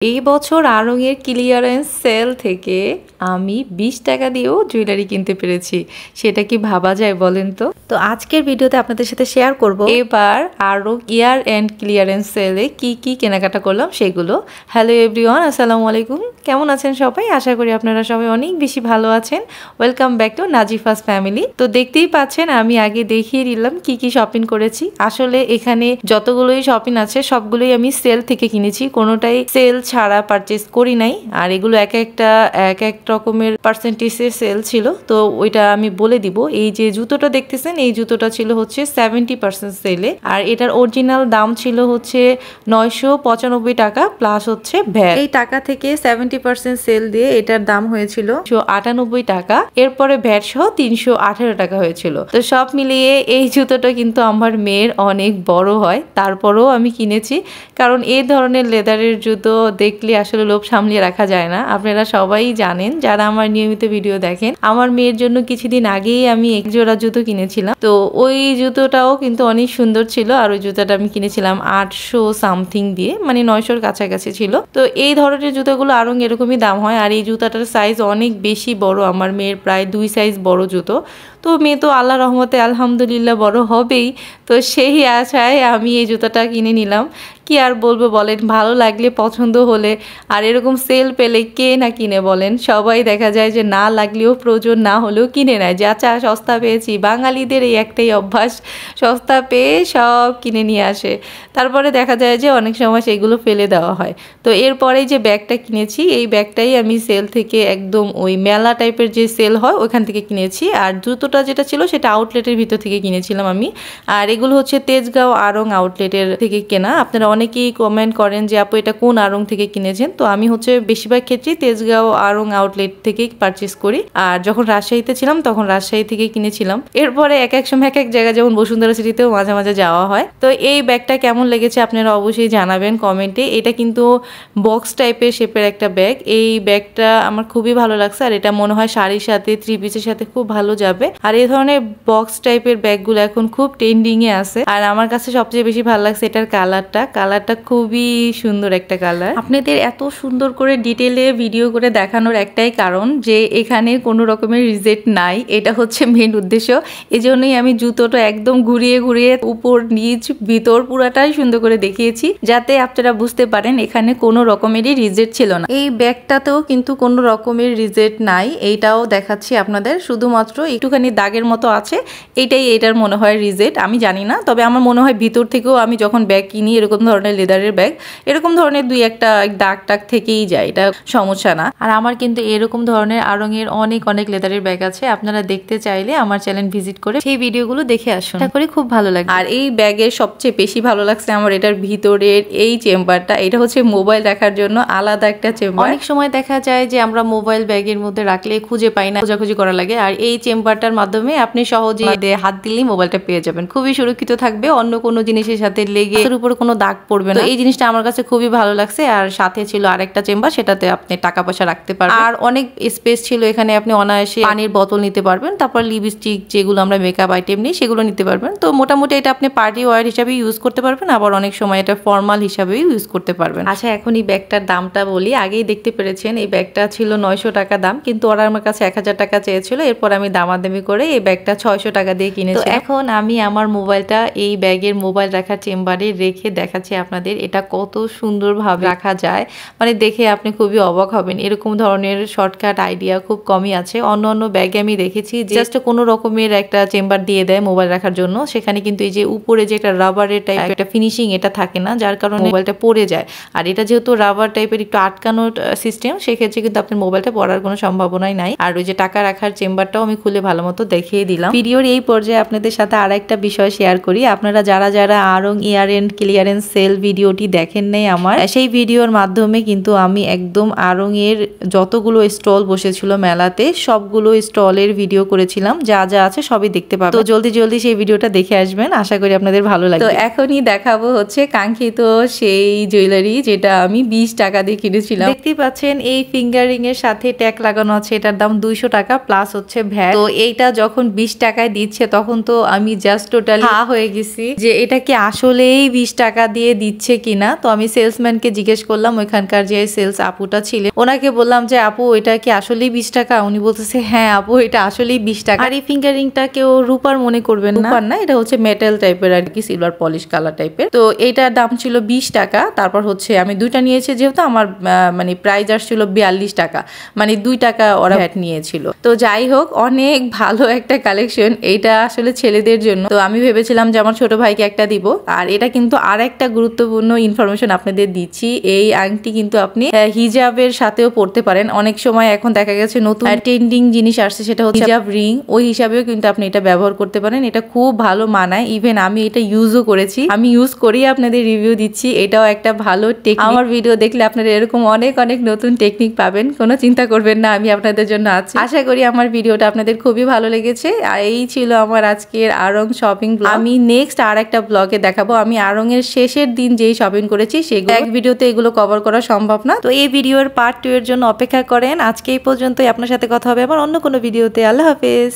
এই বছর আড়ং-এর clearance sale থেকে আমি 20 টাকা দিয়েও জুয়েলারি কিনতে পেরেছি। সেটা কি ভাবা যায় বলেন তো? তো আজকের ভিডিওতে আপনাদের সাথে শেয়ার করব এবার আড়ং ইয়ার এন্ড ক্লিয়ারেন্স সেলে কি কি কেনাকাটা করলাম সেগুলো। হ্যালো এভরিওয়ান, আসসালামু আলাইকুম। কেমন আছেন সবাই? আশা করি আপনারা সবাই অনেক বেশি ভালো আছেন। Welcome back to Nazifa's family. তো দেখতেই পাচ্ছেন আমি আগে দেখিয়ে দিলাম কি কি শপিং করেছি। আসলে এখানে যতগুলোই শপিং আছে সবগুলোই আমি সেল থেকে কিনেছি, কোনোটাই সেল ছাড়া পারচেজ করি নাই। আর এগুলো এক এক রকমের পার্সেন্টেজের সেল ছিল, তো ওইটা আমি বলে দিব। এই যে জুতোটা দেখতেছেন, এই জুতোটা ছিল হচ্ছে 70% সেলে, আর এটার অরিজিনাল দাম ছিল হচ্ছে 995 টাকা প্লাস হচ্ছে ভ্যাট। এই টাকা থেকে 70% সেল দিয়ে এটার দাম হয়েছিল 98 টাকা, এরপরে ভ্যাট সহ 318 টাকা হয়েছিল। তো সব মিলিয়ে এই জুতোটা কিন্তু আমার মেয়ের অনেক বড় হয়, তারপরেও আমি কিনেছি, কারণ এই ধরনের লেদারের জুতো দেখলে আসলে লোভ সামলিয়ে রাখা যায় না। আপনারা সবাই জানেন যারা আমার নিয়মিত ভিডিও দেখেন। আমার মেয়ের জন্য কিছুদিন আগেই আমি এক জোড়া জুতো কিনেছিলাম, তো ওই জুতোটাও কিন্তু অনেক সুন্দর ছিল। আর ওই জুতোটা আমি কিনেছিলাম 800 সামথিং দিয়ে, মানে 900-র কাছাকাছি ছিল। তো এই ধরনের জুতোগুলো আরো এরকমই দাম হয়। আর এই জুতাটার সাইজ অনেক বেশি বড়, আমার মেয়ের প্রায় 2 সাইজ বড় জুতো। তো মেয়ে তো আল্লাহ রহমতে আলহামদুলিল্লাহ বড় হবেই, তো সেই আশায় আমি এই জুতাটা কিনে নিলাম। কি আর বলবো বলেন, ভালো লাগলে পছন্দ হলে আর এরকম সেল পেলে কে না কিনে বলেন। সবাই দেখা যায় যে না লাগলেও প্রয়োজন না হলেও কিনে নেয়, যে আচ্ছা সস্তা পেয়েছি। বাঙালিদের এই একটাই অভ্যাস, সস্তা পেয়ে সব কিনে নিয়ে আসে। তারপরে দেখা যায় যে অনেক সময় সেগুলো ফেলে দেওয়া হয়। তো এরপরে যে ব্যাগটা কিনেছি, এই ব্যাগটাই আমি সেল থেকে একদম ওই মেলা টাইপের যে সেল হয় ওইখান থেকে কিনেছি। আর জুতোটা যেটা ছিল সেটা আউটলেটের ভিতর থেকে কিনেছিলাম আমি। আর এগুলো হচ্ছে তেজগাঁও আড়ং আউটলেটের থেকে কেনা। আপনারা অনেকেই কমেন্ট করেন যে আপু এটা কোন আড়ং থেকে কিনেছেন। তো আমি হচ্ছে বেশিরভাগ ক্ষেত্রেই তেজগাঁও আড়ং আউটলেট থেকেই পারচেস করি। আর যখন রাজশাহীতে ছিলাম তখন রাজশাহী থেকে কিনেছিলাম। এরপরে এক এক সময় এক এক জায়গায়, যেমন বসুন্ধরা সিটিতেও মাঝে মাঝে যাওয়া হয়। তো এই ব্যাগটা কেমন লেগেছে আপনারা অবশ্যই জানাবেন কমেন্টে। এটা কিন্তু বক্স টাইপের শেপের একটা ব্যাগ। এই ব্যাগটা আমার খুবই ভালো লাগছে, আর এটা মনে হয় শাড়ির সাথে 3 পিসের সাথে খুব ভালো যাবে। আর এই ধরনের বক্স টাইপের ব্যাগগুলো এখন খুব ট্রেন্ডিং এ আছে। আর আমার কাছে সবচেয়ে বেশি ভালো লাগছে এটার কালারটা খুবই সুন্দর একটা কালার। আপনাদের এত সুন্দর করে ডিটেলে ভিডিও করে দেখানোর একটাই কারণ যে এখানে কোনো রকমের রিজেক্ট নাই, এটা হচ্ছে মেন উদ্দেশ্য। এজন্যই আমি জুতোটা একদম ঘুরিয়ে ঘুরিয়ে উপর নিচ ভিতর পুরাটাই সুন্দর করে দেখিয়েছি, যাতে আপনারা বুঝতে পারেন এখানে কোনো রকমেরই রিজেক্ট ছিল না। এই ব্যাগটাতেও কিন্তু কোনো রকমের রিজেক্ট নাই, এইটাও দেখাচ্ছি আপনাদের। শুধুমাত্র একটুখানি দাগের মতো আছে, এটার মনে হয় রিজেক্ট, আমি জানি না। তবে আমার মনে হয় ভিতর থেকেও আমি যখন ব্যাগ কিনি এরকম ধরনের লেদারের ব্যাগ, এরকম ধরনের 2-একটা দাগ টাগ থেকেই যায়, এটা সমস্যা না। আর আমার কিন্তু এরকম ধরনের আড়ং-এর অনেক লেদারের ব্যাগ আছে। আপনারা দেখতে চাইলে আমার চ্যানেল ভিজিট করে সেই ভিডিওগুলো দেখে আসুন, আশা করি খুব ভালো লাগে। আর এই ব্যাগের সবচেয়ে বেশি ভালো লাগছে আমার এটার ভিতরের এই চেম্বারটা। এটা হচ্ছে মোবাইল রাখার জন্য আলাদা একটা চেম্বার। অনেক সময় দেখা যায় যে আমরা মোবাইল ব্যাগের মধ্যে রাখলে খুঁজে পাই না, খোঁজাখুঁজি করা লাগে। আর এই চেম্বারটার মাধ্যমে আপনি সহজে হাত দিলেই মোবাইলটা পেয়ে যাবেন, খুবই সুরক্ষিত থাকবে, অন্য কোনো জিনিসের সাথে লেগে এর উপরে কোনো দাগ পড়বে না। এই জিনিসটা আমার কাছে খুবই ভালো লাগছে। আর সাথে ছিল আরেকটা চেম্বার, সেটাতে আপনি টাকা পয়সা রাখতে পারবেন। আর অনেক স্পেস ছিল এখানে, আপনি অনায়াসে পানির বোতল নিতে পারবেন, তারপর লিপস্টিক যেগুলো আমরা মেকআপ আইটেম নিই সেগুলো নিতে পারবেন। তো মোটামুটি এটা আপনি পার্টি ওয়্যার হিসাবে ইউজ করতে পারবেন, আবার অনেক সময় এটা ফর্মাল হিসাবেও ইউজ করতে পারবেন। আচ্ছা, এখন এই ব্যাগটার দামটা বলি। আগেই দেখতে পেরেছেন এই ব্যাগটা ছিল 900 টাকা দাম, কিন্তু ওরা আমার কাছে 1000 টাকা চেয়েছিল। এরপর আমি দামাদামি করে এই ব্যাগটা 600 টাকা দিয়ে কিনেছি। তো এখন আমি আমার মোবাইলটা এই ব্যাগের মোবাইল রাখার চেম্বারে রেখে দেখাচ্ছি আপনাদের এটা কত সুন্দরভাবে রাখা যায়, মানে দেখে আপনি খুবই অবাক হবেন। এরকম ধরনের শর্টকাট আইডিয়া খুব কমই আছে। অন্য ব্যাগে আমি দেখেছি জাস্ট কোনো রকমের একটা চেম্বার দিয়ে দেয় মোবাইল রাখার জন্য, সেখানে কিন্তু এই যে উপরে যে একটা রাবারের টাইপ একটা ফিনিশিং এটা থাকে না, যার কারণে মোবাইলটা পড়ে যায়। আর এটা যেহেতু রাবার টাইপের একটু আটকানোর সিস্টেম, সেক্ষেত্রে কিন্তু আপনার মোবাইলটা পড়ার কোনো সম্ভাবনাই নাই। আর ওই যে টাকা রাখার চেম্বারটাও আমি খুলে ভালো মতো দেখিয়ে দিলাম। ভিডিওর এই পর্যায়ে আপনাদের সাথে আর একটা বিষয় শেয়ার করি। আপনারা যারা আড়ং ইয়ার এন্ড ক্লিয়ারেন্স সেল ভিডিওটি দেখেন নাই আমার, সেই ভিডিওর মাধ্যমে কিন্তু আমি একদম আড়ং এর যতগুলো স্টল বসেছিল মেলাতে সবগুলো স্টলের ভিডিও করেছিলাম, যা আছে সবই দেখতে পাবেন। তো জলদি সেই ভিডিওটা দেখে আসবেন, আশা করি আপনাদের ভালো লাগবে। তো এখনই দেখাবো হচ্ছে কাঙ্ক্ষিত সেই জুয়েলারি, যেটা আমি 20 টাকা দিয়ে কিনেছিলাম। দেখতেই পাচ্ছেন এই ফিঙ্গারিং এর সাথে ট্যাগ লাগানো আছে, এটার দাম 200 টাকা প্লাস হচ্ছে ভ্যাট। তো এইটা যখন 20 টাকায় দিচ্ছে তখন তো আমি জাস্ট টোটালি হা হয়ে গেছি যে এটা কি আসলেই 20 টাকা দিয়ে দিচ্ছে কিনা। তো আমি সেলসম্যানকে জিজ্ঞেস করলাম, ওইখানকার যে সেলস আপুটা ছিলেন ওনাকে বললাম যে আপু এটা কি আসলেই 20 টাকা? উনি বলতেছে হ্যাঁ আপু এটা আসলেই 20 টাকা। আর এই ফিঙ্গারিংটা কেউ রূপার মনে করবেন না, রূপার না, এটা হচ্ছে মেটাল টাইপের আর কি, সিলভার পলিশ কালার টাইপের। তো এইটার দাম ছিল 20 টাকা। তারপর হচ্ছে আমি দুইটা নিয়েছি, যেহেতু আমার মানে প্রাইস আসছিল 42 টাকা, মানে 2 টাকা ওরা ভ্যাট নিয়েছিল। তো যাই হোক, অনেক ভালো একটা কালেকশন। এইটা আসলে ছেলেদের জন্য। তো আমি ভেবেছিলাম যে আমার ছোট ভাইকে একটা দিব। আর এটা কিন্তু আর একটা গুরুত্বপূর্ণ ইনফরমেশন আপনাদের দিচ্ছি, এই আংটি কিন্তু আপনি হিজাবের সাথেও পরতে পারেন। অনেক সময় এখন দেখা গেছে নতুন ট্রেন্ডিং জিনিস আসছে, সেটা হচ্ছে হিজাব রিং, ওই হিসাবেও কিন্তু আপনি এটা ব্যবহার করতে পারেন। এটা খুব ভালো মানায়, ইভেন আমি এটা ইউজও করেছি, আমি ইউজ করেই আপনাদের রিভিউ দিচ্ছি। এটাও একটা ভালো টেকনিক। আমার ভিডিও দেখলে আপনারা এরকম অনেক অনেক নতুন টেকনিক পাবেন, কোনো চিন্তা করবেন না, আমি আপনাদের জন্য আছি। আশা করি আমার ভিডিওটা আপনাদের খুবই ভালো লেগেছে। আর এই ছিল আমার আজকের আড়ং শপিং ব্লগ। আমি নেক্সট আর একটা ব্লগে দেখাবো আমি আড়ং এর শেষের দিন যেই শপিং করেছি সেগুলো। এক ভিডিওতে এগুলো কভার করা সম্ভব না, তো এই ভিডিওর পার্ট 2 এর জন্য অপেক্ষা করেন। আজকে এই পর্যন্তই, আপনার সাথে কথা হবে আবার অন্য কোনো ভিডিওতে। আল্লাহ হাফেজ।